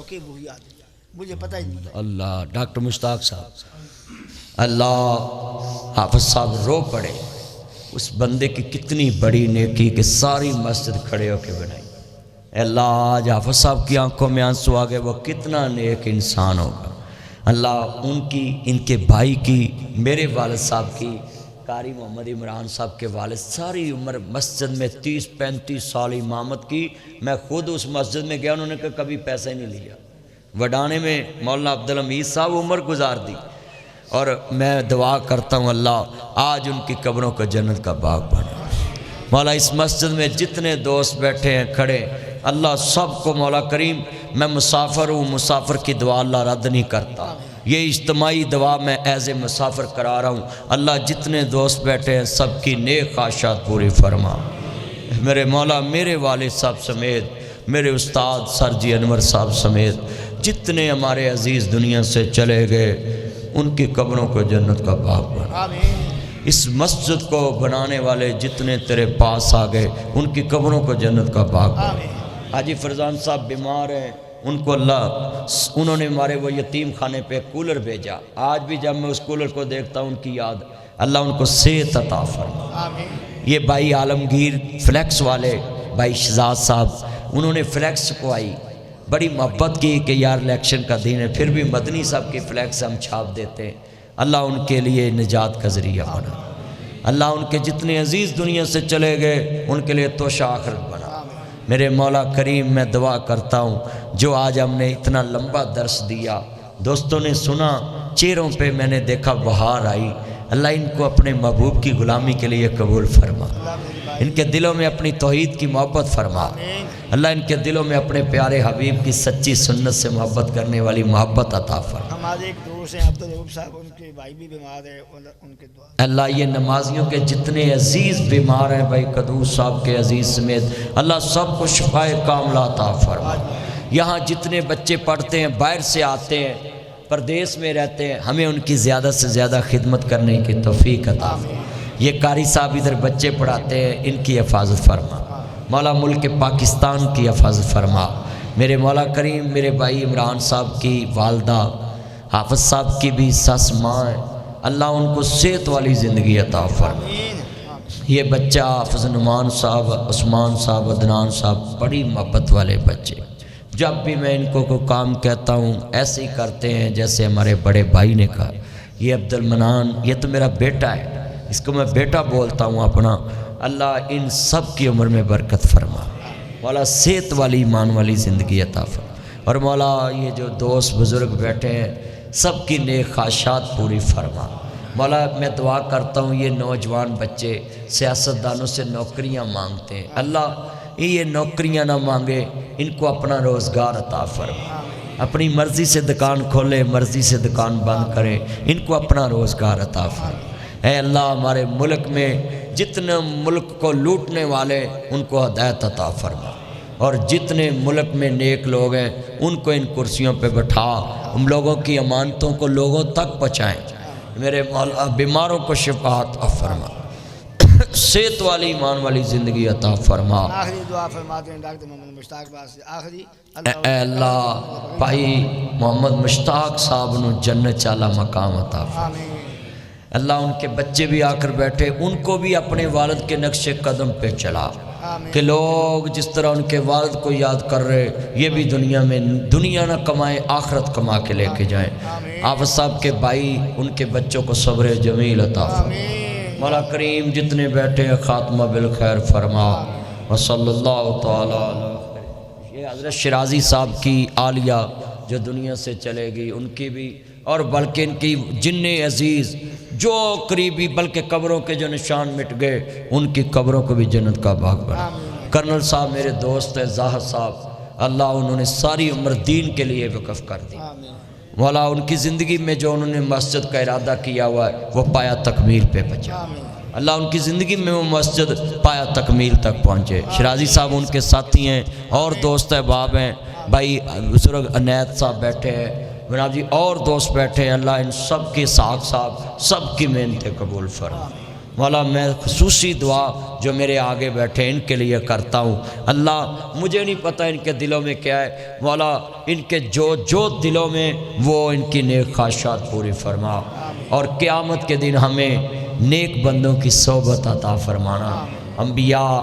کے وہ یاد ہے، مجھے پتہ ہی نہیں۔ اللہ ڈاکٹر مشتاق صاحب، اللہ حافظ صاحب رو پڑے، اس بندے کی کتنی بڑی نیکی کہ ساری مسجد کھڑے ہو کے بنائی۔ اے اللہ آج حافظ صاحب کی آنکھوں میں آنسو آ گئے، وہ کتنا نیک انسان ہوگا۔ اللہ ان کی، ان کے بھائی کی، میرے والد صاحب کی، قاری محمد عمران صاحب کے والد، ساری عمر مسجد میں 30-35 سال امامت کی۔ میں خود اس مسجد میں گیا، انہوں نے کہا کبھی پیسہ ہی نہیں لیا۔ وڈانے میں مولانا عبدالحمید صاحب عمر گزار دی، اور میں دعا کرتا ہوں اللہ آج ان کی قبروں کو جنت کا باغ بنا۔ مولا اس مسجد میں جتنے دوست بیٹھے ہیں کھڑے، اللہ سب کو مولا کریم، میں مسافر ہوں، مسافر کی دعا اللہ رد نہیں کرتا، یہ اجتماعی دعا میں ایز اے مسافر کرا رہا ہوں۔ اللہ جتنے دوست بیٹھے ہیں سب کی نیک خواہشات پوری فرما۔ میرے مولا میرے والد صاحب سمیت، میرے استاد سر جی انور صاحب سمیت جتنے ہمارے عزیز دنیا سے چلے گئے، ان کی قبروں کو جنت کا باغ بنا۔ آمین۔ اس مسجد کو بنانے والے جتنے تیرے پاس آ گئے، ان کی قبروں کو جنت کا باغ بنا۔ حاجی فرزان صاحب بیمار ہیں، ان کو اللہ، انہوں نے ہمارے وہ یتیم خانے پہ کولر بھیجا، آج بھی جب میں اس کولر کو دیکھتا ہوں ان کی یاد، اللہ ان کو صحت عطا فرما۔ آمین۔ یہ بھائی عالمگیر فلیکس والے بھائی شہزاد صاحب، انہوں نے فلیکس کو آئی بڑی محبت کی کہ یار الیکشن کا دن ہے، پھر بھی مدنی صاحب کی فلیکس ہم چھاپ دیتے ہیں۔ اللہ ان کے لیے نجات کا ذریعہ بنا، اللہ ان کے جتنے عزیز دنیا سے چلے گئے ان کے لیے توشہ آخرت بنا۔ میرے مولا کریم میں دعا کرتا ہوں جو آج ہم نے اتنا لمبا درس دیا، دوستوں نے سنا، چہروں پہ میں نے دیکھا بہار آئی، اللہ ان کو اپنے محبوب کی غلامی کے لیے قبول فرما، ان کے دلوں میں اپنی توحید کی محبت فرما، اللہ ان کے دلوں میں اپنے پیارے حبیب کی سچی سنت سے محبت کرنے والی محبت عطا فرما۔ ہمارے ایک دوست ہیں عبدالرؤوف صاحب، ان کے بھائی بھی بیمار ہیں، ان کے دعا۔ اللہ یہ نمازیوں کے جتنے عزیز بیمار ہیں بھائی قدوس صاحب کے عزیز سمیت، اللہ سب کو شفائے کاملہ عطا فرما۔ یہاں جتنے بچے پڑھتے ہیں، باہر سے آتے ہیں، پردیس میں رہتے ہیں، ہمیں ان کی زیادہ سے زیادہ خدمت کرنے کی توفیق عطا فرما۔ یہ قاری صاحب ادھر بچے پڑھاتے ہیں، ان کی حفاظت فرما مولا، ملک پاکستان کی حفاظت فرما۔ میرے مولا کریم میرے بھائی عمران صاحب کی والدہ، حافظ صاحب کی بھی سس ماں ہے، اللہ ان کو صحت والی زندگی عطا فرما۔ یہ بچہ حافظ نعمان صاحب، عثمان صاحب، عدنان صاحب بڑی محبت والے بچے، جب بھی میں ان کو کوئی کام کہتا ہوں ایسے ہی کرتے ہیں جیسے ہمارے بڑے بھائی نے کہا۔ یہ عبد المنان، یہ تو میرا بیٹا ہے، اس کو میں بیٹا بولتا ہوں اپنا۔ اللہ ان سب کی عمر میں برکت فرما، مولا صحت والی ایمان والی زندگی عطا فرما، اور مولا یہ جو دوست بزرگ بیٹھے ہیں سب کی نیک خواہشات پوری فرما۔ مولا میں دعا کرتا ہوں یہ نوجوان بچے سیاستدانوں سے نوکریاں مانگتے ہیں، اللہ یہ نوکریاں نہ مانگے، ان کو اپنا روزگار عطا فرما، اپنی مرضی سے دکان کھولے، مرضی سے دکان بند کرے، ان کو اپنا روزگار عطا فرما۔ اے اللہ ہمارے ملک میں جتنے ملک کو لوٹنے والے ان کو ہدایت عطا فرما، اور جتنے ملک میں نیک لوگ ہیں ان کو ان کرسیوں پہ بٹھا، ہم لوگوں کی امانتوں کو لوگوں تک پہنچائیں۔ میرے مولا بیماروں کو شفا عطا فرما، صحت والی ایمان والی زندگی عطا فرما۔ آخری دعا فرماتے ہیں ڈاکٹر محمد مشتاق صاحب سے، آخری۔ اے اللہ بھائی محمد مشتاق صاحب نو جنت چالا مقام عطا فرما۔ آمین۔ اللہ ان کے بچے بھی آ کر بیٹھے، ان کو بھی اپنے والد کے نقش قدم پہ چلا، کہ لوگ جس طرح ان کے والد کو یاد کر رہے یہ بھی دنیا میں دنیا نہ کمائیں، آخرت کما کے لے کے جائیں۔ حافظ صاحب کے بھائی ان کے بچوں کو صبر جمیل عطا فرما۔ مولا کریم جتنے بیٹھے ہیں خاتمہ بالخیر فرما، وصلی اللہ تعالی علیہ۔ یہ حضرت شرازی صاحب کی عالیہ جو دنیا سے چلے گئی، ان کی بھی، اور بلکہ ان کی جن عزیز جو قریبی، بلکہ قبروں کے جو نشان مٹ گئے ان کی قبروں کو بھی جنت کا باغ بنا۔ کرنل صاحب میرے دوست ہیں، ظاہر صاحب، اللہ انہوں نے ساری عمر دین کے لیے وقف کر دی، مولا ان کی زندگی میں جو انہوں نے مسجد کا ارادہ کیا ہوا ہے وہ پایا تکمیل پہ پہنچا، اللہ ان کی زندگی میں وہ مسجد پایا تکمیل تک پہنچے۔ شرازی صاحب ان کے ساتھی ہیں، اور دوست احباب ہیں، بھائی بزرگ عنایت صاحب بیٹھے ہیں، جناب جی اور دوست بیٹھے ہیں، اللہ ان سب کے ساتھ صاحب سب کی محنتیں قبول فرما۔ مولا میں خصوصی دعا جو میرے آگے بیٹھے ان کے لیے کرتا ہوں۔ اللہ مجھے نہیں پتہ ان کے دلوں میں کیا ہے، مولا ان کے جو دلوں میں وہ ان کی نیک خواہشات پوری فرما، اور قیامت کے دن ہمیں نیک بندوں کی صحبت عطا فرمانا، انبیاء